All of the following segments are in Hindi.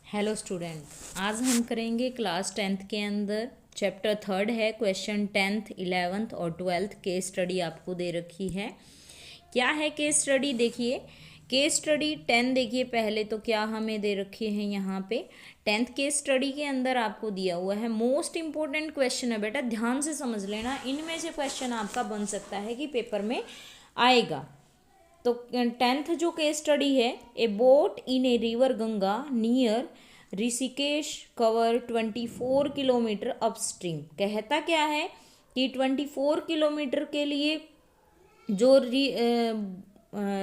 हेलो स्टूडेंट, आज हम करेंगे क्लास 10th के अंदर चैप्टर 3 है। क्वेश्चन 10th 11th और 12th केस स्टडी आपको दे रखी है। क्या है केस स्टडी? देखिए केस स्टडी 10 देखिए पहले तो क्या हमें दे रखी है यहाँ पे 10th केस स्टडी के अंदर आपको दिया हुआ है मोस्ट इंपॉर्टेंट क्वेश्चन है बेटा, ध्यान से समझ लेना। इनमें से क्वेश्चन आपका बन सकता है कि पेपर में आएगा। तो 10th जो केस स्टडी है, ए boat in a river Ganga near Rishikesh cover 24 kilometre upstream. कहता क्या है कि 24 किलोमीटर के लिए जो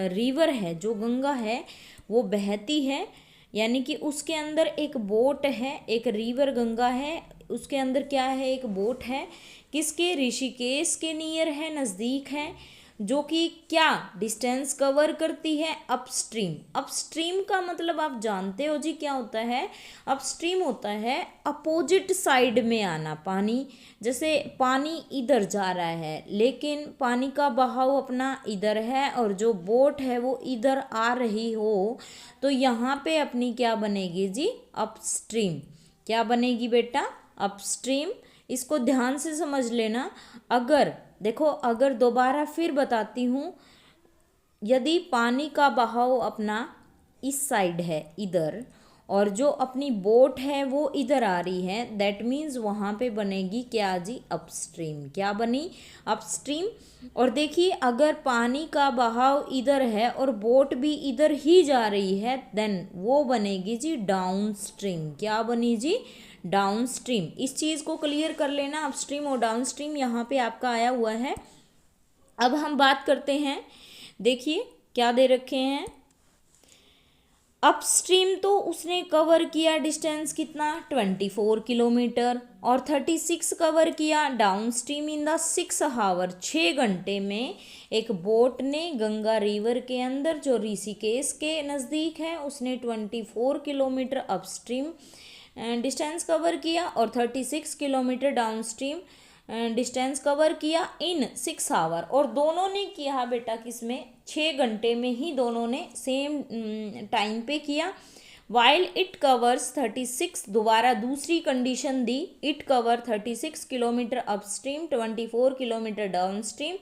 रिवर है, जो गंगा है वो बहती है, यानी कि उसके अंदर एक बोट है, एक रिवर गंगा है, उसके अंदर क्या है, एक बोट है। किसके? ऋषिकेश के नियर है, नज़दीक है, जो कि क्या डिस्टेंस कवर करती है? अपस्ट्रीम। अपस्ट्रीम का मतलब आप जानते हो जी क्या होता है? अपस्ट्रीम होता है अपोजिट साइड में आना। पानी, जैसे पानी इधर जा रहा है लेकिन पानी का बहाव अपना इधर है और जो बोट है वो इधर आ रही हो, तो यहाँ पे अपनी क्या बनेगी जी? अपस्ट्रीम। क्या बनेगी बेटा? अपस्ट्रीम। इसको ध्यान से समझ लेना। अगर देखो, अगर दोबारा फिर बताती हूँ, यदि पानी का बहाव अपना इस साइड है, इधर, और जो अपनी बोट है वो इधर आ रही है, दैट मीन्स वहाँ पे बनेगी क्या जी? अपस्ट्रीम। क्या बनी? अपस्ट्रीम। और देखिए अगर पानी का बहाव इधर है और बोट भी इधर ही जा रही है, देन वो बनेगी जी डाउन स्ट्रीम। क्या बनी जी? Down stream. इस चीज़ को क्लियर कर लेना, अपस्ट्रीम और डाउन स्ट्रीम यहाँ पे आपका आया हुआ है। अब हम बात करते हैं, देखिए क्या दे रखे हैं। अपस्ट्रीम तो उसने कवर किया डिस्टेंस कितना? 24 किलोमीटर, और 36 कवर किया downstream in the 6 hour, 6 घंटे में एक बोट ने गंगा रिवर के अंदर जो ऋषिकेश के नज़दीक है उसने 24 किलोमीटर अपस्ट्रीम डिस्टेंस कवर किया और 36 kilometre down stream distance cover किया इन 6 आवर। और दोनों ने किया बेटा किसमें? 6 घंटे में ही दोनों ने सेम टाइम पे किया। वाइल इट कवर्स 36, दोबारा दूसरी condition the, it cover 36 kilometre upstream 24 kilometre down stream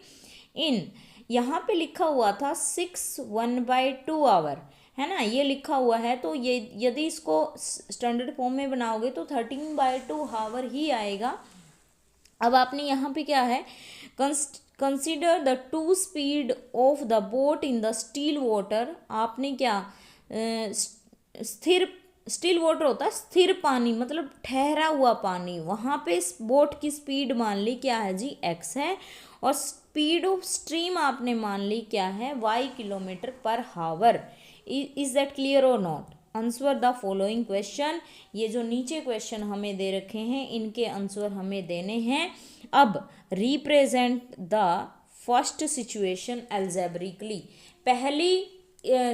in, यहाँ पे लिखा हुआ था 6 1/2 आवर, है ना, ये लिखा हुआ है। तो ये यदि इसको स्टैंडर्ड फॉर्म में बनाओगे तो 13/2 आवर ही आएगा। अब आपने यहाँ पे क्या है, consider the two speed of the boat in the still water. आपने क्या, स्थिर, स्टिल वाटर होता है स्थिर पानी, मतलब ठहरा हुआ पानी, वहाँ पे बोट की स्पीड मान ली क्या है जी? x है। और स्पीड ऑफ स्ट्रीम आपने मान ली क्या है? y kilometre per hour. Is that clear और not? Answer the following question. ये जो नीचे क्वेश्चन हमें दे रखे हैं इनके आंसर हमें देने हैं। अब represent the first situation algebraically. पहली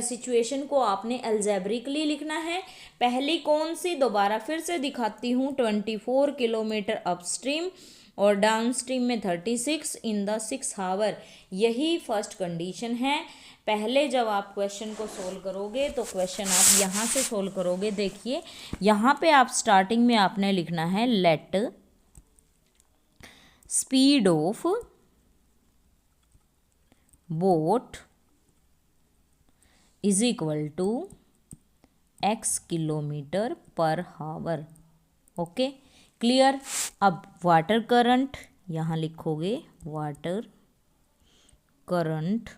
सिचुएशन को आपने एल्जेब्रिकली लिखना है। पहली कौन सी? दोबारा फिर से दिखाती हूँ, 24 किलोमीटर अपस्ट्रीम और डाउन स्ट्रीम में 36 इन द 6 आवर, यही फर्स्ट कंडीशन है। पहले जब आप क्वेश्चन को सोल्व करोगे तो क्वेश्चन आप यहाँ से सोल्व करोगे। देखिए यहाँ पे आप स्टार्टिंग में आपने लिखना है let speed of boat is equal to x kilometre per hour. Okay, clear. अब वाटर करंट यहाँ लिखोगे, water current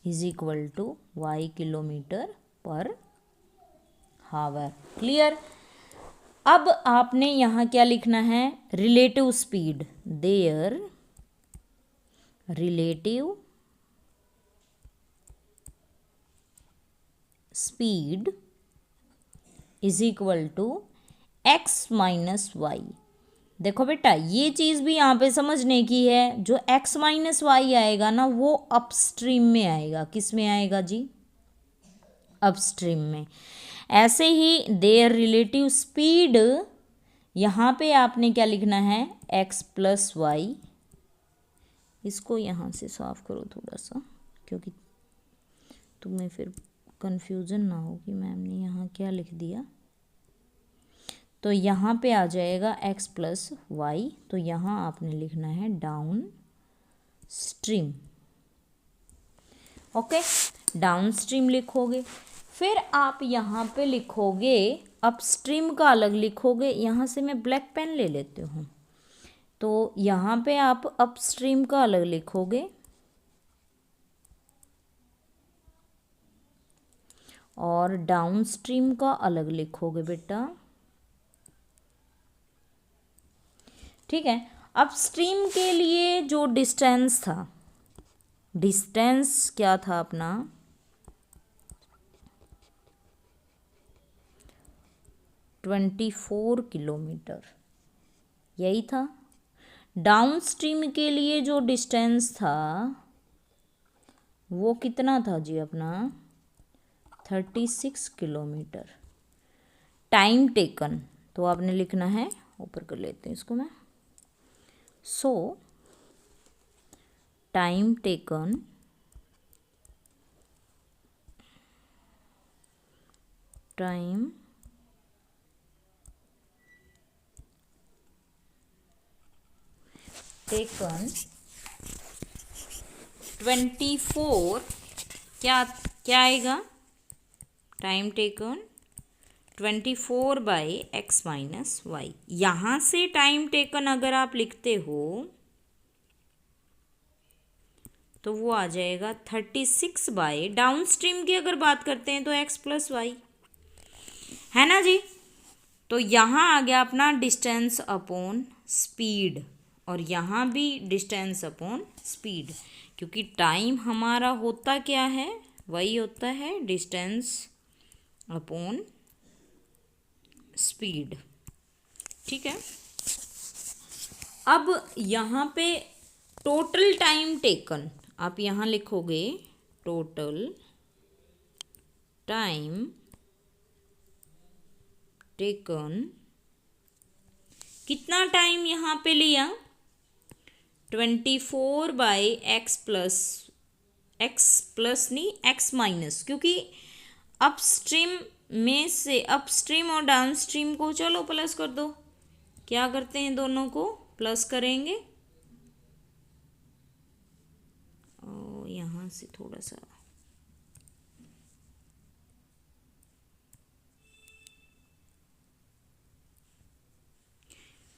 is equal to y kilometre per hour. Clear. अब आपने यहाँ क्या लिखना है? Relative speed, there relative speed is equal to x minus y. देखो बेटा ये चीज़ भी यहाँ पे समझने की है, जो x माइनस वाई आएगा ना वो अपस्ट्रीम में आएगा। किस में आएगा जी? अपस्ट्रीम में। ऐसे ही देयर रिलेटिव स्पीड, यहाँ पे आपने क्या लिखना है? x plus y. इसको यहाँ से साफ करो थोड़ा सा, क्योंकि तुम्हें फिर कंफ्यूजन ना हो कि मैम ने यहाँ क्या लिख दिया। तो यहाँ पे आ जाएगा x प्लस वाई, तो यहाँ आपने लिखना है down stream. Okay, down stream लिखोगे। फिर आप यहाँ पे लिखोगे अपस्ट्रीम का अलग लिखोगे। यहाँ से मैं ब्लैक पेन ले लेती हूँ, तो यहाँ पे आप अपस्ट्रीम का अलग लिखोगे और डाउन स्ट्रीम का अलग लिखोगे बेटा। ठीक है, अपस्ट्रीम के लिए जो डिस्टेंस था, डिस्टेंस क्या था अपना, 24 किलोमीटर, यही था। डाउन स्ट्रीम के लिए जो डिस्टेंस था वो कितना था जी अपना, 36 किलोमीटर। टाइम टेकन तो आपने लिखना है, ऊपर कर लेते हैं इसको मैं। सो टाइम टेकन टेकन 24, क्या क्या आएगा, time taken 24 by x minus y. यहाँ से टाइम टेकन अगर आप लिखते हो तो वो आ जाएगा 36 बाई, डाउन स्ट्रीम की अगर बात करते हैं तो x प्लस वाई, है ना जी। तो यहाँ आ गया अपना डिस्टेंस अपॉन स्पीड, और यहाँ भी डिस्टेंस अपॉन स्पीड, क्योंकि टाइम हमारा होता क्या है, वही होता है डिस्टेंस अपॉन स्पीड। ठीक है, अब यहाँ पे टोटल टाइम टेकन आप यहाँ लिखोगे, टोटल टाइम टेकन, कितना टाइम यहाँ पे लिया, 24 बाई एक्स प्लस नहीं एक्स माइनस, क्योंकि अपस्ट्रीम में से अपस्ट्रीम और डाउन स्ट्रीम को चलो प्लस कर दो। क्या करते हैं, दोनों को प्लस करेंगे। और यहाँ से थोड़ा सा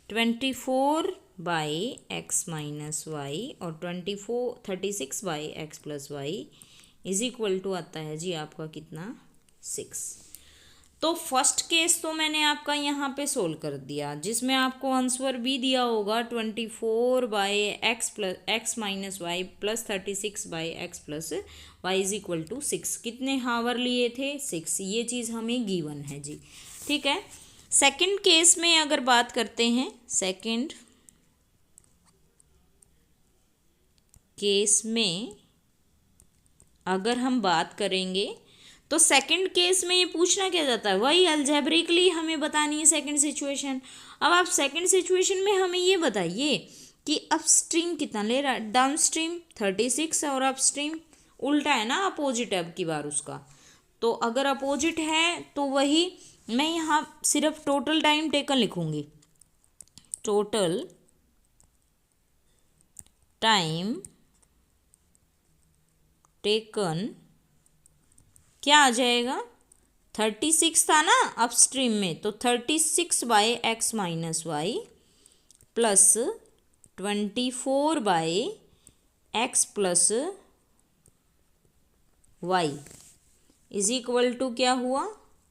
24 बाई एक्स माइनस वाई और 36 by x plus Y is equal to आता है जी आपका कितना, 6। तो फर्स्ट केस तो मैंने आपका यहाँ पे सोल्व कर दिया, जिसमें आपको आंसर भी दिया होगा 24 by x minus y plus 36 by x plus Y is equal to 6। कितने हावर लिए थे, 6, ये चीज़ हमें गिवन है जी। ठीक है, सेकंड केस में अगर बात करते हैं, सेकंड केस में अगर हम बात करेंगे तो सेकंड केस में ये पूछना क्या जाता है, वही अलजेब्रिकली हमें बतानी है सेकंड सिचुएशन। अब आप सेकंड सिचुएशन में हमें ये बताइए कि अपस्ट्रीम कितना ले रहा है, डाउन स्ट्रीम 36 और अपस्ट्रीम उल्टा है ना, अपोजिट है अब की बार उसका। तो अगर अपोजिट है तो वही मैं यहाँ सिर्फ टोटल टाइम टेकन लिखूंगी, टोटल टाइम टेकन क्या आ जाएगा, 36 था ना अपस्ट्रीम में, तो 36 by x minus y plus 24 by x plus Y is equal to क्या हुआ,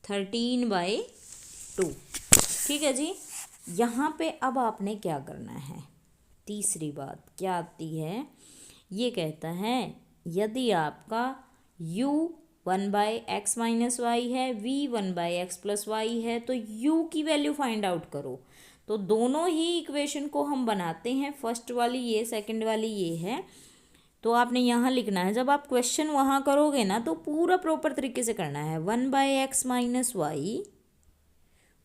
13/2। ठीक है जी। यहाँ पे अब आपने क्या करना है, तीसरी बात क्या आती है, ये कहता है यदि आपका u 1/x माइनस वाई है, v 1/x प्लस वाई है, तो u की वैल्यू फाइंड आउट करो। तो दोनों ही इक्वेशन को हम बनाते हैं, फर्स्ट वाली ये, सेकंड वाली ये है। तो आपने यहाँ लिखना है, जब आप क्वेश्चन वहाँ करोगे ना तो पूरा प्रॉपर तरीके से करना है। 1/x माइनस वाई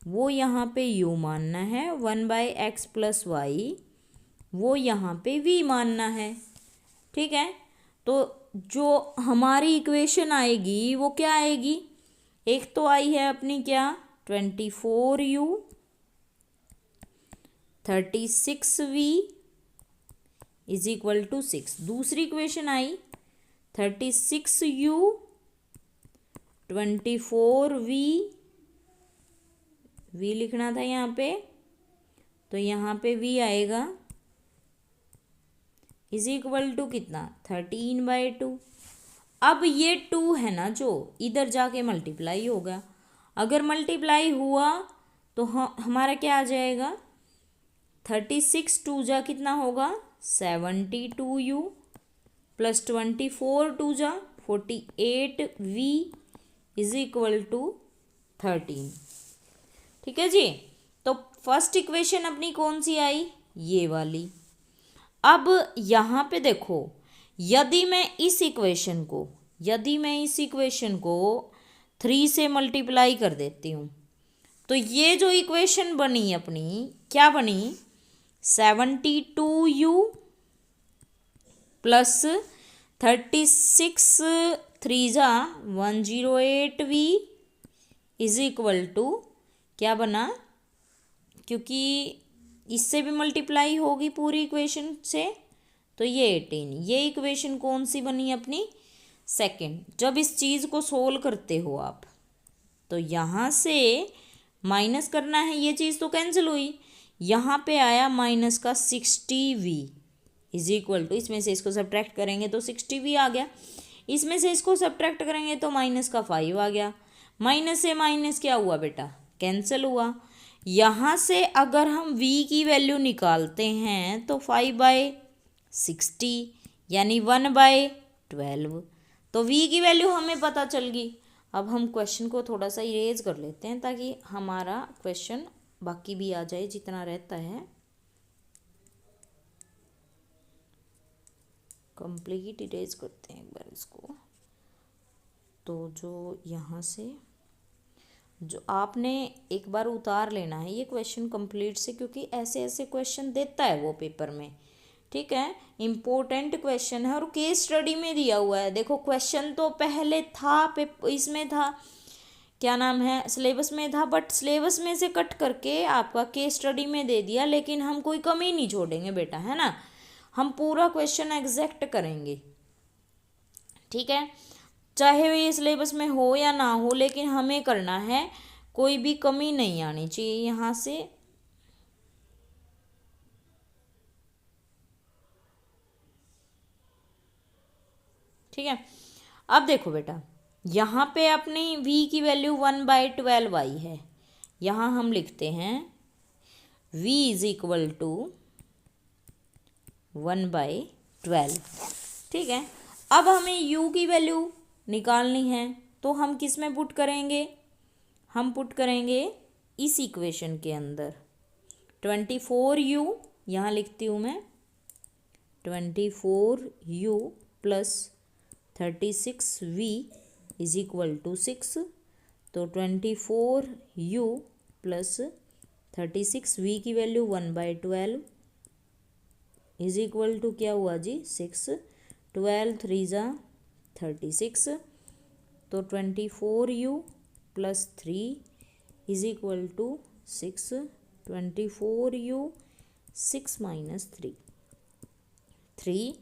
वो यहाँ पे u मानना है, 1/x प्लस वाई वो यहाँ पे v मानना है। ठीक है, तो जो हमारी इक्वेशन आएगी वो क्या आएगी, एक तो आई है अपनी क्या 24u 36v is equal to 6। दूसरी इक्वेशन आई 36u 24v, v लिखना था यहाँ पे, तो यहाँ पे v आएगा इज इक्वल टू कितना 13/2। अब ये 2 है ना जो इधर जाके मल्टीप्लाई होगा, अगर मल्टीप्लाई हुआ तो हमारा क्या आ जाएगा 36 2 जा कितना होगा 72u प्लस 24 2 जा 48v इज इक्वल टू 13। ठीक है जी। तो फर्स्ट इक्वेशन अपनी कौन सी आई, ये वाली। अब यहाँ पे देखो, यदि मैं इस इक्वेशन को 3 से मल्टीप्लाई कर देती हूँ तो ये जो इक्वेशन बनी अपनी क्या बनी 72u प्लस 36 3 जा 108v इज इक्वल टू क्या बना, क्योंकि इससे भी मल्टीप्लाई होगी पूरी इक्वेशन से, तो ये 18। ये इक्वेशन कौन सी बनी अपनी सेकंड। जब इस चीज़ को सोल्व करते हो आप तो यहाँ से माइनस करना है, ये चीज़ तो कैंसिल हुई, यहाँ पे आया माइनस का 60v इज इक्वल टू, इसमें से इसको सब्ट्रैक्ट करेंगे तो 60v आ गया, इसमें से इसको सब्ट्रैक्ट करेंगे तो माइनस का 5 आ गया, माइनस से माइनस क्या हुआ बेटा कैंसिल हुआ। यहाँ से अगर हम v की वैल्यू निकालते हैं तो 5/60 यानी 1/12, तो v की वैल्यू हमें पता चल गई। अब हम क्वेश्चन को थोड़ा सा इरेज कर लेते हैं ताकि हमारा क्वेश्चन बाकी भी आ जाए जितना रहता है, कंप्लीट इरेज करते हैं एक बार इसको। तो जो यहाँ से जो आपने एक बार उतार लेना है ये क्वेश्चन कंप्लीट से, क्योंकि ऐसे ऐसे क्वेश्चन देता है वो पेपर में, ठीक है, इम्पोर्टेंट क्वेश्चन है और केस स्टडी में दिया हुआ है। देखो क्वेश्चन तो पहले था इसमें था क्या नाम है सिलेबस में था, बट सिलेबस में से कट करके आपका केस स्टडी में दे दिया, लेकिन हम कोई कमी नहीं छोड़ेंगे बेटा, है ना, हम पूरा क्वेश्चन एग्जैक्ट करेंगे, ठीक है, चाहे ये सिलेबस में हो या ना हो, लेकिन हमें करना है, कोई भी कमी नहीं आनी चाहिए यहाँ से। ठीक है, अब देखो बेटा यहाँ पे अपनी v की वैल्यू 1/12 आई है, यहाँ हम लिखते हैं v इज इक्वल टू 1/12। ठीक है, अब हमें u की वैल्यू निकालनी है तो हम किस में पुट करेंगे, हम पुट करेंगे इस इक्वेशन के अंदर 24u, यहाँ लिखती हूँ मैं 24u plus 36v is equal to 6, तो 24u प्लस 36v की वैल्यू 1/12 इज इक्वल टू क्या हुआ जी 6, 12 3 जा 36, तो 24u plus 3 is equal to 6, 24u 6 minus 3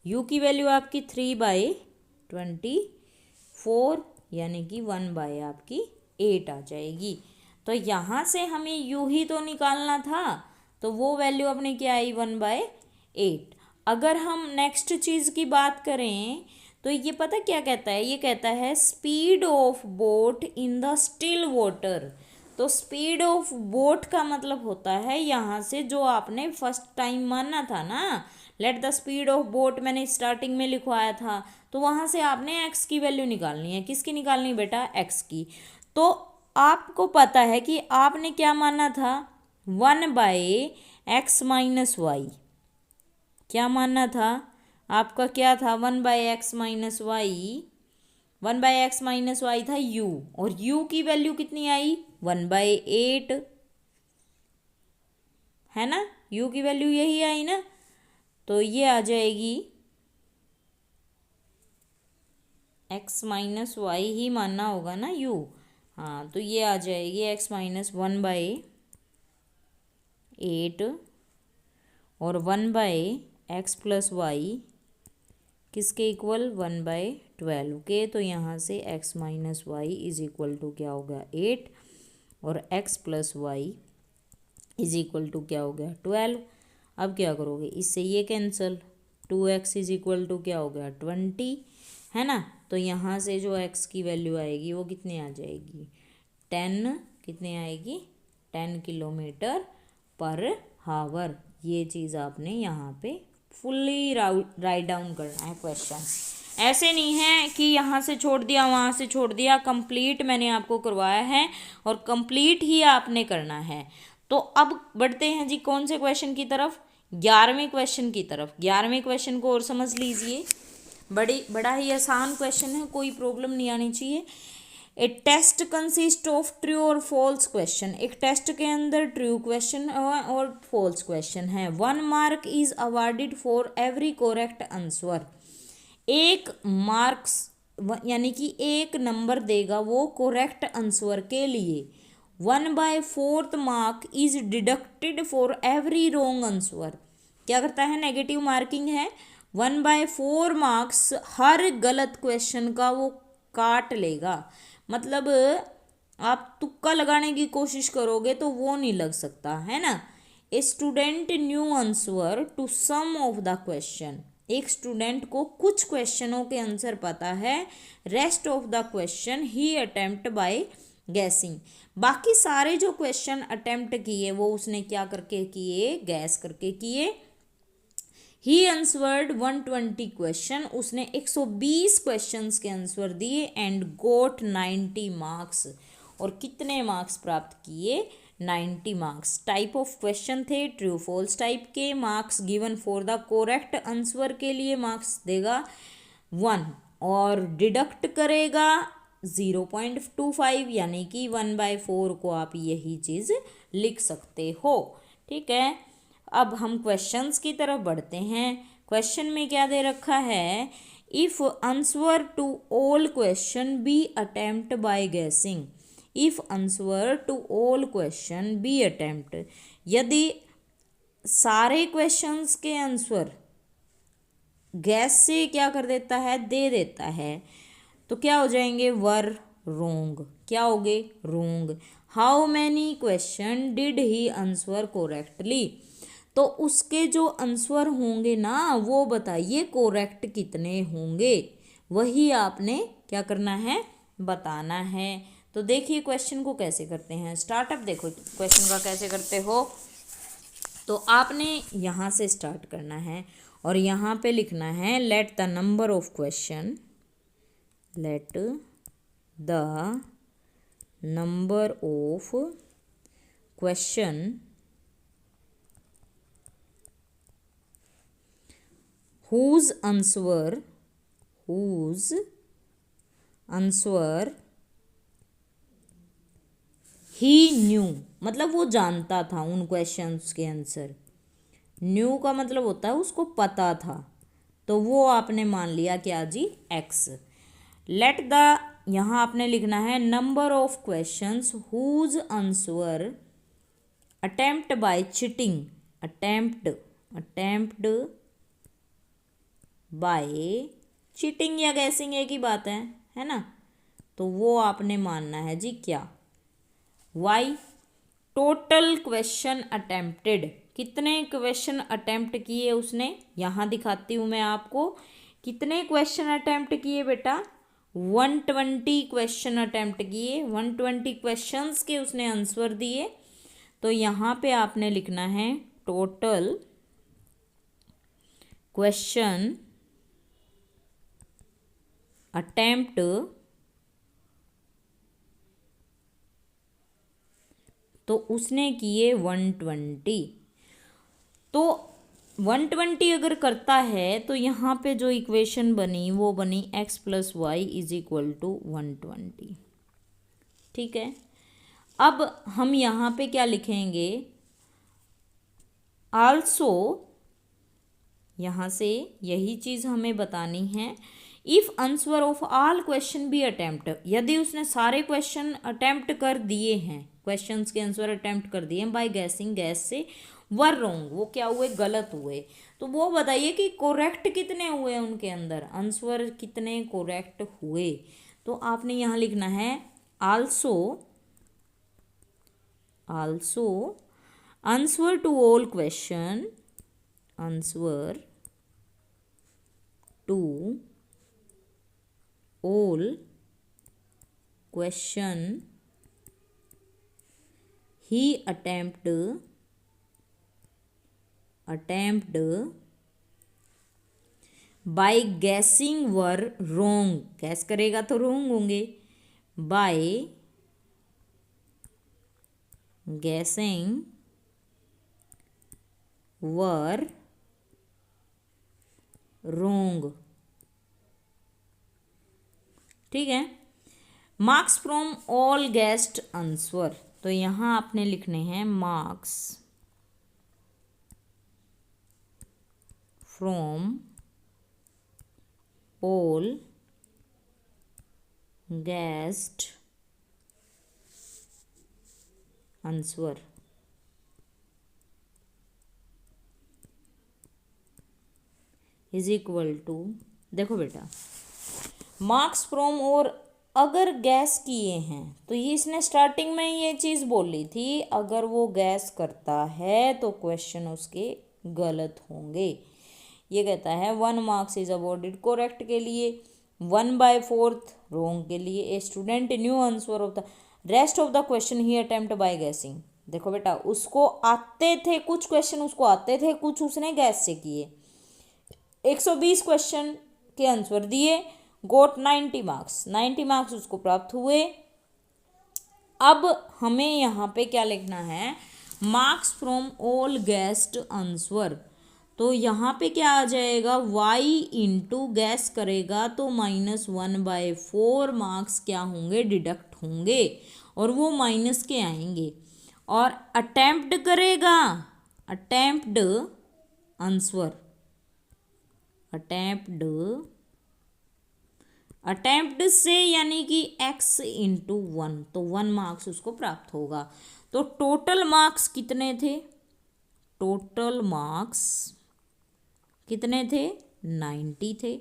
u की वैल्यू आपकी 3/24 यानी कि 1/आपकी 8 आ जाएगी। तो यहाँ से हमें u ही तो निकालना था, तो वो वैल्यू अपने क्या आई 1/8। अगर हम नेक्स्ट चीज़ की बात करें तो ये पता क्या कहता है, ये कहता है speed of boat in the still water. तो स्पीड ऑफ बोट का मतलब होता है यहाँ से जो आपने फर्स्ट टाइम माना था ना, let the speed of boat मैंने स्टार्टिंग में लिखवाया था, तो वहाँ से आपने x की वैल्यू निकालनी है। किसकी निकालनी बेटा x की। तो आपको पता है कि आपने क्या माना था 1/x माइनस वाई, क्या मानना था आपका, क्या था 1/x minus y, 1/x minus y था u, और u की वैल्यू कितनी आई 1/8, है ना, u की वैल्यू यही आई ना, तो ये आ जाएगी एक्स माइनस वाई ही मानना होगा ना यू। हाँ, तो ये आ जाएगी एक्स माइनस 1/8 और 1/x+y किसके इक्वल 1/12 के। तो यहाँ से x minus y is equal to क्या हो गया 8 और x+y इज इक्वल टू क्या हो गया 12। अब क्या करोगे, इससे ये cancel, 2x is equal to क्या हो गया 20, है ना। तो यहाँ से जो x की वैल्यू आएगी वो कितनी आ जाएगी 10, कितनी आएगी 10 किलोमीटर पर हावर। ये चीज़ आपने यहाँ पे फुल्ली राइट डाउन करना है क्वेश्चन। ऐसे नहीं है कि यहाँ से छोड़ दिया वहाँ से छोड़ दिया, कंप्लीट मैंने आपको करवाया है और कंप्लीट ही आपने करना है। तो अब बढ़ते हैं जी कौन से क्वेश्चन की तरफ, 11वें क्वेश्चन की तरफ। 11वें क्वेश्चन को और समझ लीजिए, बड़ा ही आसान क्वेश्चन है, कोई प्रॉब्लम नहीं आनी चाहिए। ए टेस्ट कंसिस्ट ऑफ ट्रू और फॉल्स क्वेश्चन। एक टेस्ट के अंदर ट्रू क्वेश्चन और फॉल्स क्वेश्चन है। 1 mark is awarded for every correct answer. एक मार्क्स यानी कि 1 नंबर देगा वो करेक्ट आंसर के लिए। 1/4 mark is deducted for every wrong answer. क्या करता है, नेगेटिव मार्किंग है। 1/4 मार्क्स हर गलत क्वेश्चन का वो काट लेगा। मतलब आप तुक्का लगाने की कोशिश करोगे तो वो नहीं लग सकता, है ना। A student knew answer to some of the question. एक स्टूडेंट को कुछ क्वेश्चनों के आंसर पता है, rest of the question he attempt by guessing. बाकी सारे जो क्वेश्चन अटेम्प्ट किए वो उसने क्या करके किए, गैस करके किए। ही आंसर्ड 120 क्वेश्चन, उसने 120 क्वेश्चंस के आंसर दिए एंड गोट 90 मार्क्स। और कितने मार्क्स प्राप्त किए, 90 मार्क्स। टाइप ऑफ क्वेश्चन थे ट्रू फॉल्स टाइप के। Marks given for the correct answer के लिए मार्क्स देगा 1 और डिडक्ट करेगा 0.25, यानी कि 1/4 को आप यही चीज़ लिख सकते हो। ठीक है, अब हम क्वेश्चंस की तरफ बढ़ते हैं। क्वेश्चन में क्या दे रखा है, if answer to all question be attempt by guessing. If answer to all question be attempt, यदि सारे क्वेश्चंस के आंसर गैस से क्या कर देता है, दे देता है, तो क्या हो जाएंगे, वर रोंग। क्या हो गए, wrong. How many question did he answer correctly. तो उसके जो आंसर होंगे ना वो बताइए करेक्ट कितने होंगे, वही आपने क्या करना है, बताना है। तो देखिए क्वेश्चन को कैसे करते हैं, स्टार्टअप देखो क्वेश्चन का कैसे करते हो। तो आपने यहाँ से स्टार्ट करना है और यहाँ पे लिखना है let the number of question, let the number of question whose answer he knew, मतलब वो जानता था उन क्वेश्चंस के आंसर। न्यू का मतलब होता है उसको पता था, तो वो आपने मान लिया क्या जी, x। लेट द, यहाँ आपने लिखना है number of questions whose answer attempt by cheating, attempt by cheating या गैसिंग एक ही बात है ना। तो वो आपने मानना है जी क्या, वाई। टोटल क्वेश्चन अटेम्प्टेड, कितने क्वेश्चन अटेम्प्ट किए उसने, यहाँ दिखाती हूँ मैं आपको। कितने क्वेश्चन अटेम्प्ट किए बेटा, 120 क्वेश्चन अटेम्प्ट किए, 120 क्वेश्चंस के उसने आंसर दिए। तो यहाँ पे आपने लिखना है टोटल क्वेश्चन अटेम्प्ट तो उसने किए 120। तो 120 अगर करता है तो यहाँ पे जो इक्वेशन बनी वो बनी x+y इज इक्वल टू 120। ठीक है, अब हम यहाँ पे क्या लिखेंगे, आल्सो, यहाँ से यही चीज़ हमें बतानी है। If answer of all question be attempt, यदि उसने सारे क्वेश्चन अटेम्प्ट कर दिए हैं, क्वेश्चंस के आंसर अटेम्प्ट कर दिए हैं बाय गैसिंग, गैस से, वर रॉन्ग, वो क्या हुए, गलत हुए, तो वो बताइए कि कोरेक्ट कितने हुए उनके अंदर, आंसर कितने कोरेक्ट हुए। तो आपने यहाँ लिखना है also answer to all question, answer to all question he attempt by guessing were wrong, guess करेगा तो wrong होंगे, by guessing were wrong, ठीक है। Marks from all guessed answer, तो यहाँ आपने लिखने हैं marks from all guessed answer, is equal to, देखो बेटा मार्क्स फ्रॉम, और अगर गैस किए हैं तो ये इसने स्टार्टिंग में ये चीज़ बोली थी, अगर वो गैस करता है तो क्वेश्चन उसके गलत होंगे। ये कहता है 1 मार्क्स इज अवॉर्डेड करेक्ट के लिए, 1/4 रॉन्ग के लिए। ए student knew answer of the rest of the question he attempt by guessing, देखो बेटा उसको आते थे कुछ क्वेश्चन, उसको आते थे कुछ, उसने गैस से किए। 120 क्वेश्चन के आंसर दिए, गोट 90 मार्क्स, 90 मार्क्स उसको प्राप्त हुए। अब हमें यहाँ पे क्या लिखना है, marks from all guessed answer, तो यहाँ पे क्या आ जाएगा, y इंटू गैस करेगा तो -1/4 मार्क्स क्या होंगे, डिडक्ट होंगे, और वो माइनस के आएंगे। और अटेम्प्ट करेगा, अटेम्प्ट आंसर, अटेम्प्ट से यानी कि x इंटू 1, तो 1 मार्क्स उसको प्राप्त होगा। तो टोटल मार्क्स कितने थे, टोटल मार्क्स कितने थे, 90 थे,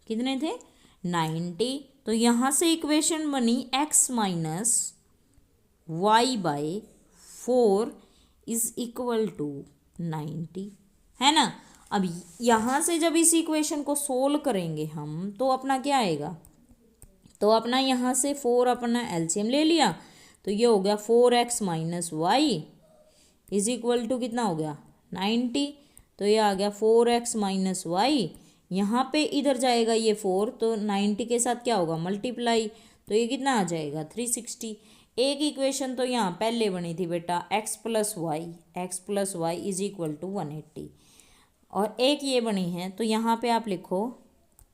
कितने थे, 90। तो यहाँ से इक्वेशन बनी x minus y/4 is equal to 90, है ना। अब यहाँ से जब इस इक्वेशन को सोल्व करेंगे हम, तो अपना क्या आएगा, तो अपना यहाँ से 4 अपना एलसीएम ले लिया, तो ये हो गया 4x minus y is equal to कितना हो गया, 90। तो ये आ गया 4x माइनस वाई, यहाँ पे इधर जाएगा ये 4, तो 90 के साथ क्या होगा, मल्टीप्लाई, तो ये कितना आ जाएगा 360। एक इक्वेशन तो यहाँ पहले बनी थी बेटा x plus Y is equal to 180, और एक ये बनी है, तो यहाँ पे आप लिखो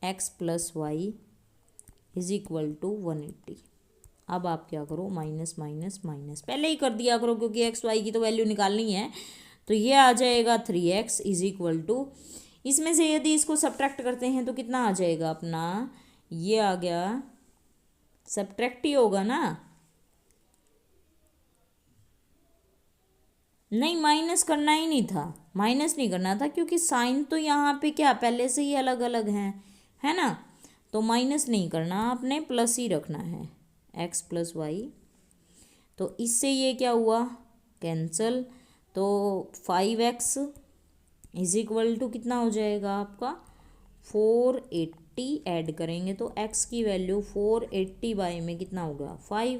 x plus Y is equal to 180। अब आप क्या करो, माइनस माइनस माइनस पहले ही कर दिया करो, क्योंकि एक्स वाई की तो वैल्यू निकालनी है। तो ये आ जाएगा 3x इज इक्वल टू, इसमें से यदि इसको सब्ट्रैक्ट करते हैं तो कितना आ जाएगा अपना, ये आ गया, सब्ट्रैक्ट ही होगा ना, नहीं माइनस करना ही नहीं था, माइनस नहीं करना था, क्योंकि साइन तो यहाँ पे क्या पहले से ही अलग अलग हैं, है ना। तो माइनस नहीं करना आपने, प्लस ही रखना है, x प्लस वाई। तो इससे ये क्या हुआ, कैंसल, तो 5x इज इक्वल टू कितना हो जाएगा आपका 480, ऐड करेंगे तो x की वैल्यू 480 बाई में कितना होगा 5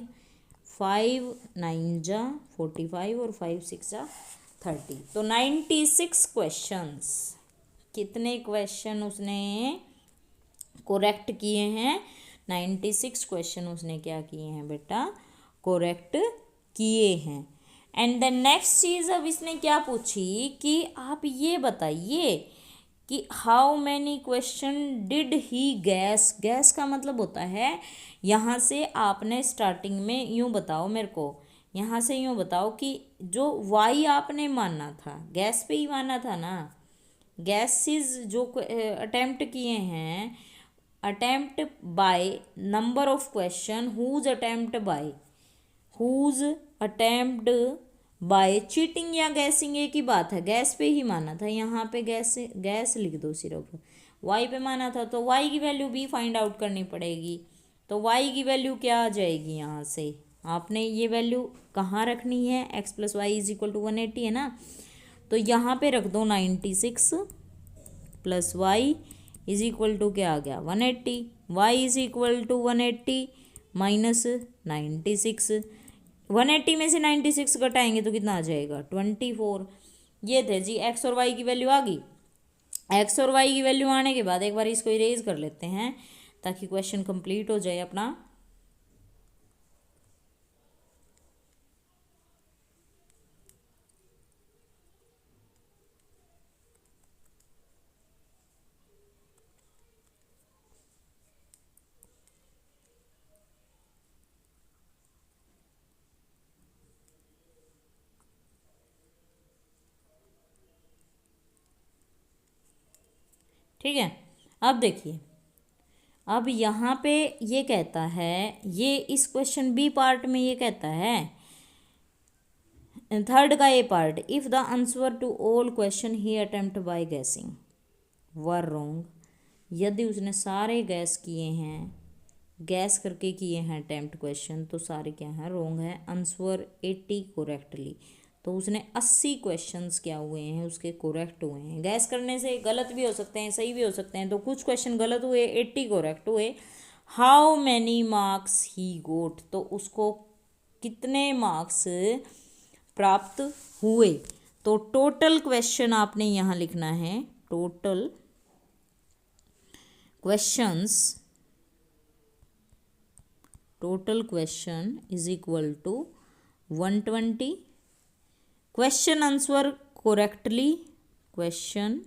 9 जा 45 और 5 6 जा 30। तो 96 क्वेश्चंस, कितने क्वेश्चन उसने करेक्ट किए हैं, 96 क्वेश्चन उसने क्या किए हैं बेटा, करेक्ट किए हैं। एंड द नेक्स्ट चीज़ अब इसने क्या पूछी कि आप ये बताइए कि how many question did he gas, gas का मतलब होता है यहाँ से आपने स्टार्टिंग में यूँ बताओ मेरे को, यहाँ से यूँ बताओ कि जो वाई आपने मानना था, गैस पे ही मानना था ना, गैसेस जो अटेम्प्ट किए हैं, attempt by number of question whose attempt by cheating या गैसिंग एक ही बात है, गैस पे ही माना था, यहाँ पे गैस लिख दो सिर्फ, वाई पे माना था तो वाई की वैल्यू भी फाइंड आउट करनी पड़ेगी। तो वाई की वैल्यू क्या आ जाएगी, यहाँ से आपने ये वैल्यू कहाँ रखनी है, X plus Y is equal to 180 है ना, तो यहाँ पे रख दो 96 plus Y is equal to क्या आ गया 180, Y is equal to 180 minus 96, 180 में से 96 घटाएंगे तो कितना आ जाएगा 24। ये थे जी एक्स और वाई की वैल्यू आ गई। एक्स और वाई की वैल्यू आने के बाद एक बार इसको इरेज कर लेते हैं ताकि क्वेश्चन कंप्लीट हो जाए अपना। ठीक है, अब देखिए, अब यहाँ पे ये कहता है, ये इस क्वेश्चन बी पार्ट में ये कहता है, थर्ड का a part, if the answer to all question he attempt by guessing were wrong, यदि उसने सारे गैस किए हैं, गैस करके किए हैं अटेम्प्ट क्वेश्चन, तो सारे क्या हैं रॉन्ग है, आंसर 80 कोरेक्टली, तो उसने 80 क्वेश्चंस क्या हुए हैं उसके कोरेक्ट हुए हैं। गैस करने से गलत भी हो सकते हैं सही भी हो सकते हैं, तो कुछ क्वेश्चन गलत हुए 80 कोरेक्ट हुए। हाउ मैनी मार्क्स ही गोट, तो उसको कितने मार्क्स प्राप्त हुए, तो टोटल क्वेश्चन आपने यहाँ लिखना है, total question is equal to 120, question answer correctly, question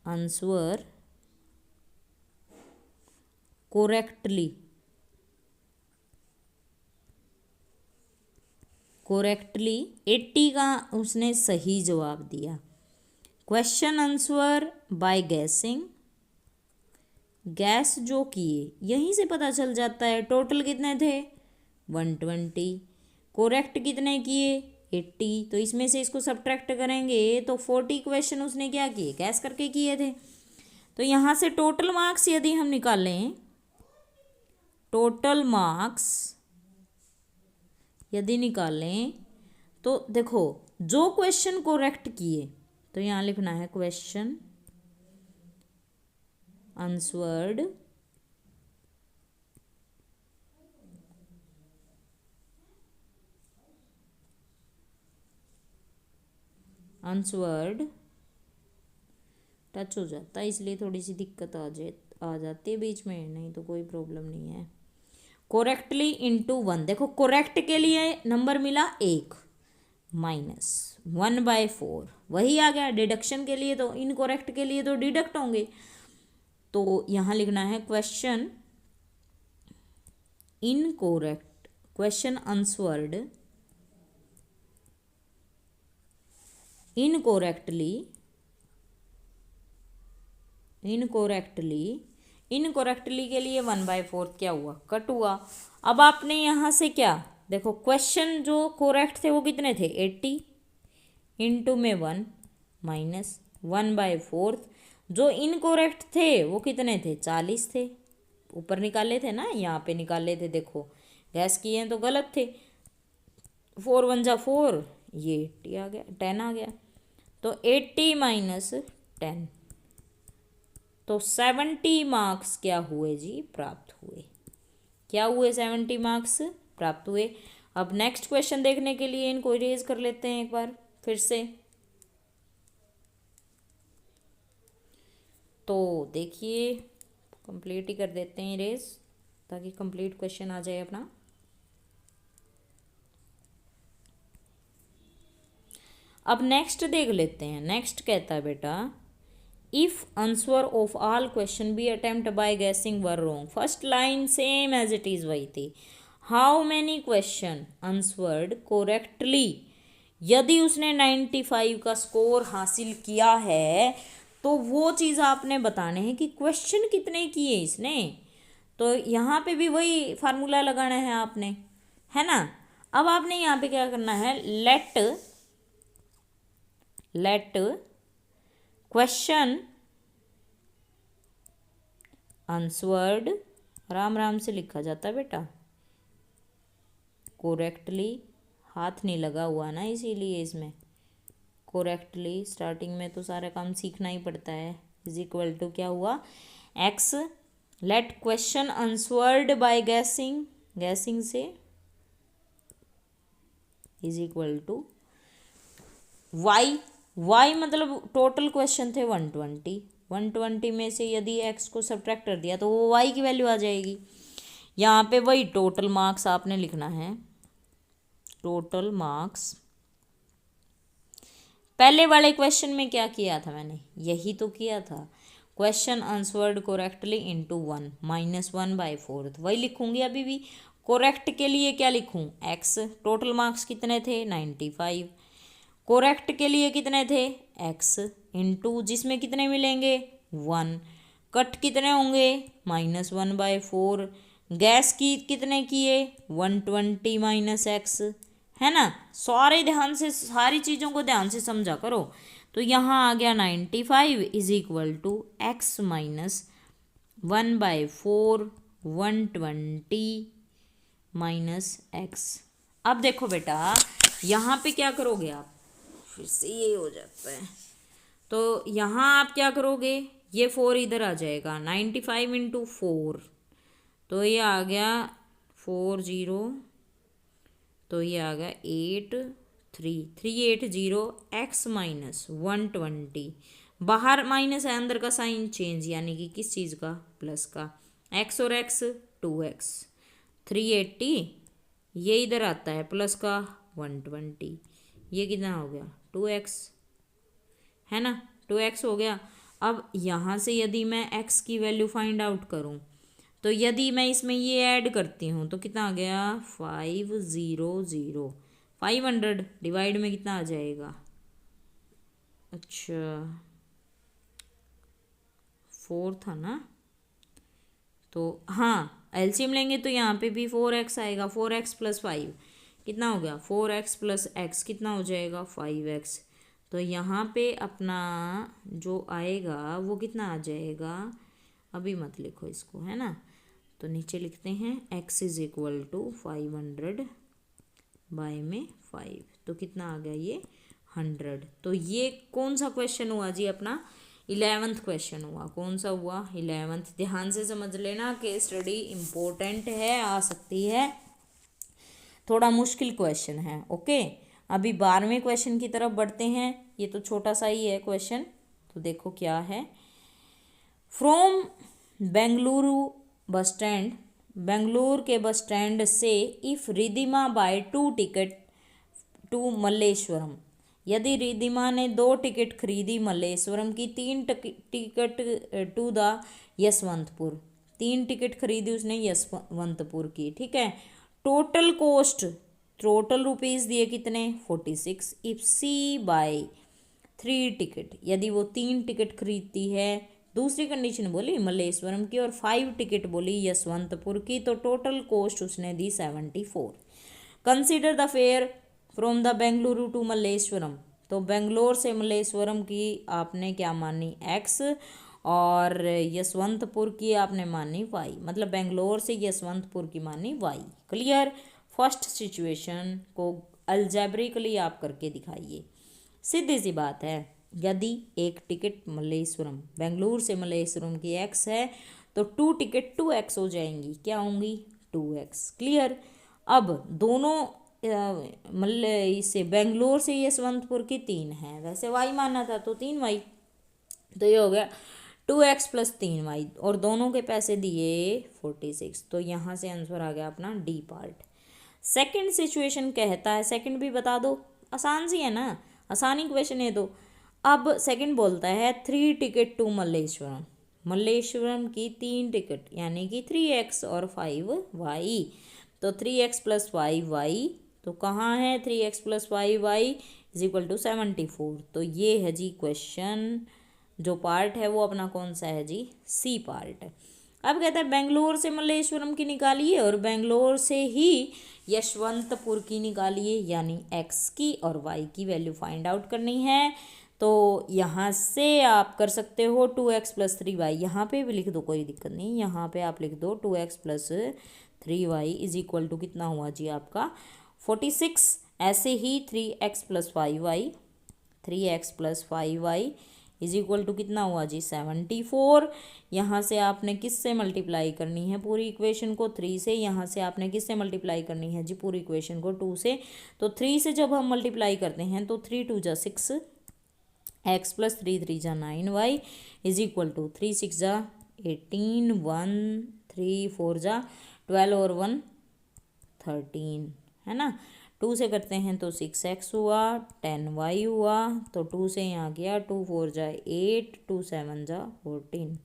answer correctly 80 का उसने सही जवाब दिया। Question answer by guessing, guess जो किए यहीं से पता चल जाता है, टोटल कितने थे 120, कोरेक्ट कितने किए 80, तो इसमें से इसको सब्ट्रैक्ट करेंगे तो 40 क्वेश्चन उसने क्या किए गैस करके किए थे। तो यहाँ से टोटल मार्क्स यदि हम निकालें, टोटल मार्क्स यदि निकालें तो देखो जो क्वेश्चन कोरेक्ट किए, तो यहाँ लिखना है क्वेश्चन आंसर्ड टच हो जाता है इसलिए थोड़ी सी दिक्कत आ जाती है बीच में, नहीं तो कोई प्रॉब्लम नहीं है। कोरेक्टली इंटू 1, देखो कोरेक्ट के लिए नंबर मिला 1 माइनस 1/4 वही आ गया, डिडक्शन के लिए तो इनकोरेक्ट के लिए तो डिडक्ट होंगे, तो यहाँ लिखना है क्वेश्चन इनकोरेक्ट, क्वेश्चन आंसर्ड इनकोरेक्टली के लिए 1/4 क्या हुआ कट हुआ। अब आपने यहाँ से क्या देखो, क्वेश्चन जो कोरेक्ट थे वो कितने थे 80 इंटू में 1 माइनस 1/4, जो इनकोरेक्ट थे वो कितने थे 40 थे, ऊपर निकाले थे ना, यहाँ पे निकाले थे, देखो गैस किए हैं तो गलत थे, 4 1 जा 4, ये 80 आ गया 10 आ गया, तो 80 माइनस 10, तो 70 मार्क्स क्या हुए जी प्राप्त हुए, क्या हुए 70 मार्क्स प्राप्त हुए। अब नेक्स्ट क्वेश्चन देखने के लिए इनको इरेज कर लेते हैं एक बार फिर से, तो देखिए कंप्लीट ही कर देते हैं इरेज ताकि कंप्लीट क्वेश्चन आ जाए अपना। अब नेक्स्ट देख लेते हैं, नेक्स्ट कहता है बेटा if answer of all question be attempt by guessing were wrong, first line same as it is वही थी, how many question answered correctly, यदि उसने 95 का स्कोर हासिल किया है तो वो चीज़ आपने बताने हैं कि क्वेश्चन कितने किए इसने। तो यहाँ पे भी वही फार्मूला लगाना है आपने, है ना। अब आपने यहाँ पे क्या करना है, let question answered, Ram Ram से लिखा जाता है बेटा, कोरेक्टली, हाथ नहीं लगा हुआ ना इसीलिए इसमें, कोरेक्टली स्टार्टिंग में तो सारा काम सीखना ही पड़ता है, इज इक्वल टू क्या हुआ, X, let question answered by guessing से इज इक्वल टू वाई मतलब टोटल क्वेश्चन थे 120 में से यदि एक्स को सब्ट्रैक्ट कर दिया तो वो वाई की वैल्यू आ जाएगी। यहाँ पे वही टोटल मार्क्स आपने लिखना है, टोटल मार्क्स। पहले वाले क्वेश्चन में क्या किया था मैंने, यही तो किया था, क्वेश्चन आंसर्ड कोरेक्टली इंटू 1 -1/4, वही लिखूंगी अभी भी। कोरेक्ट के लिए क्या लिखूं, एक्स, टोटल मार्क्स कितने थे 95, कोरेक्ट के लिए कितने थे एक्स इंटू जिसमें कितने मिलेंगे 1, कट कितने होंगे -1/4, गैस की कितने किए 120 माइनस एक्स, है ना। सारे ध्यान से, सारी चीज़ों को ध्यान से समझा करो। तो यहाँ आ गया 95 is equal to X minus 1/4 120 minus X. अब देखो बेटा यहाँ पे क्या करोगे आप, फिर से ये हो जाता है, तो यहाँ आप क्या करोगे, ये 4 इधर आ जाएगा, 95 इंटू 4, तो ये आ गया 40, तो ये आ गया 380 एक्स माइनस 120, बाहर माइनस है अंदर का साइन चेंज, यानी कि किस चीज़ का, प्लस का, एक्स और एक्स 2x, 380 ये इधर आता है प्लस का 120, ये कितना हो गया 2x, है ना, 2x हो गया। अब यहाँ से यदि मैं x की वैल्यू फाइंड आउट करूँ तो यदि मैं इसमें ये ऐड करती हूँ तो कितना आ गया 500, 500 डिवाइड में कितना आ जाएगा, अच्छा 4 था ना, तो हाँ एलसीएम लेंगे तो यहाँ पे भी 4x आएगा, 4x + 5 कितना हो गया 4x + x कितना हो जाएगा 5x। तो यहाँ पे अपना जो आएगा वो कितना आ जाएगा, अभी मत लिखो इसको, है ना, तो नीचे लिखते हैं x is equal to 500 by में 5, तो कितना आ गया ये 100। तो ये कौन सा क्वेश्चन हुआ जी, अपना 11th क्वेश्चन हुआ, कौन सा हुआ 11th। ध्यान से समझ लेना, केस स्टडी इम्पोर्टेंट है, आ सकती है, थोड़ा मुश्किल क्वेश्चन है। ओके, अभी 12वें क्वेश्चन की तरफ बढ़ते हैं, ये तो छोटा सा ही है क्वेश्चन, तो देखो क्या है, from Bengaluru bus stand, Bengaluru के बस स्टैंड से if Ridhima buy 2 ticket to Malleshwaram, यदि रिधिमा ने 2 टिकट खरीदी मल्लेश्वरम की, 3 ticket to the Yeshwantpur, 3 ticket खरीदी उसने यशवंतपुर की, ठीक है। टोटल कॉस्ट, टोटल रुपीज़ दिए कितने 46, इफ सी बाय 3 टिकट, यदि वो 3 टिकट खरीदती है, दूसरी कंडीशन बोली मल्लेश्वरम की और 5 टिकट बोली यशवंतपुर की, तो टोटल कॉस्ट उसने दी 74। Consider the fare from the Bengaluru to Malleshwaram, तो बेंगलोर से मल्लेश्वरम की आपने क्या मानी x, और यशवंतपुर की आपने मानी y, मतलब बेंगलोर से यशवंतपुर की मानी y। क्लियर। फर्स्ट सिचुएशन को अलजेब्रिकली आप करके दिखाइए, सीधी सी बात है, यदि एक टिकट मल्लेश्वरम, बेंगलुरु से मल्लेश्वरम की x है तो 2 टिकट 2x हो जाएंगी, क्या होंगी 2x। क्लियर। अब दोनों इससे बेंगलोर से यशवंतपुर की 3 है, वैसे y माना था तो 3y, तो ये हो गया 2x + 3y, और दोनों के पैसे दिए 46, तो यहाँ से आंसर आ गया अपना डी पार्ट। सेकंड सिचुएशन कहता है, सेकंड भी बता दो, आसान सी है ना, आसानी क्वेश्चन है। तो अब सेकंड बोलता है 3 टिकट टू मल्लेश्वरम, मल्लेश्वरम की 3 टिकट यानी कि 3x और 5y, तो 3x + 5y, तो कहाँ है 3x + 5y is equal to 74। तो ये है जी क्वेश्चन जो पार्ट है वो अपना कौन सा है जी, सी पार्ट। अब कहता है बेंगलोर से मल्लेश्वरम की निकालिए और बेंगलोर से ही यशवंतपुर की निकालिए, यानी एक्स की और वाई की वैल्यू फाइंड आउट करनी है। तो यहाँ से आप कर सकते हो 2x + 3y, यहाँ पे भी लिख दो, कोई दिक्कत नहीं, यहाँ पे आप लिख दो 2x + 3y is equal to कितना हुआ जी आपका 46। ऐसे ही 3x + 5y, 3x + 5y is equal to कितना हुआ जी 74। यहाँ से आपने किससे मल्टीप्लाई करनी है पूरी इक्वेशन को, 3 से। यहाँ से आपने किससे मल्टीप्लाई करनी है जी पूरी इक्वेशन को, 2 से। तो 3 से जब हम मल्टीप्लाई करते हैं तो 3 × 2 = 6, x + 3 × 3 = 9y is equal to 3 × 6 = 18, 1 3 4 = 12 और 1 13, है ना। 2 से करते हैं तो 6x हुआ, 10y हुआ, तो 2 से यहाँ गया, 2 × 4 = 8, 2 × 7 = 14।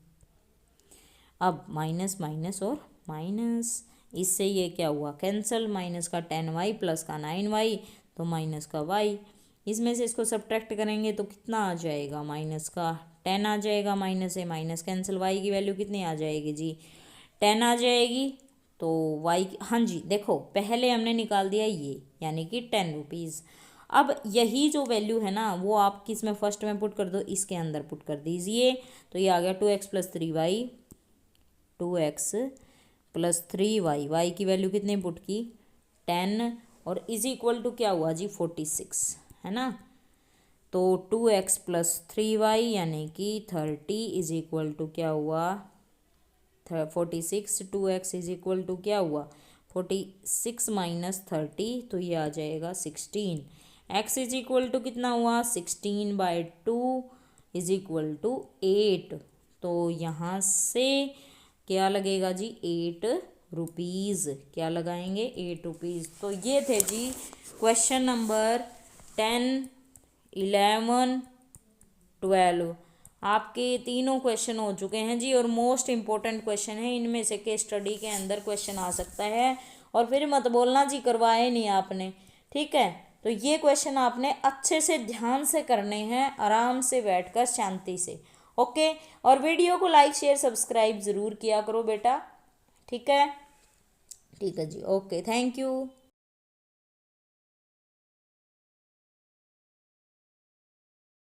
अब माइनस माइनस और माइनस, इससे ये क्या हुआ कैंसल, माइनस का 10y प्लस का 9y, तो माइनस का y। इसमें से इसको सब्ट्रैक्ट करेंगे तो कितना आ जाएगा, माइनस का 10 आ जाएगा, माइनस से माइनस कैंसिल, y की वैल्यू कितनी आ जाएगी जी 10 आ जाएगी। तो y, हाँ जी देखो पहले हमने निकाल दिया ये, यानी कि 10 रुपीज़। अब यही जो वैल्यू है ना वो आप किस में फर्स्ट में पुट कर दो, इसके अंदर पुट कर दीजिए। तो ये आ गया 2x + 3y, 2x + 3y, y की वैल्यू कितने पुट की 10, और इज इक्वल टू क्या हुआ जी 46, है ना। तो 2x + 3y यानी कि 30 इज इक्वल टू क्या हुआ 46, 2x इज इक्वल टू क्या हुआ 46 - 30, तो ये आ जाएगा 16। x इज इक्वल टू कितना हुआ 16/2 इज इक्वल टू 8। तो यहाँ से क्या लगेगा जी 8 रुपीज़, क्या लगाएंगे 8 रुपीज़। तो ये थे जी क्वेश्चन नंबर 10, 11, 12। आपके तीनों क्वेश्चन हो चुके हैं जी, और मोस्ट इम्पोर्टेंट क्वेश्चन है, इनमें से के स्टडी के अंदर क्वेश्चन आ सकता है। और फिर मत बोलना जी करवाए नहीं आपने, ठीक है। तो ये क्वेश्चन आपने अच्छे से ध्यान से करने हैं, आराम से बैठकर शांति से, ओके। और वीडियो को लाइक शेयर सब्सक्राइब ज़रूर किया करो बेटा, ठीक है। ठीक है जी, ओके, थैंक यू।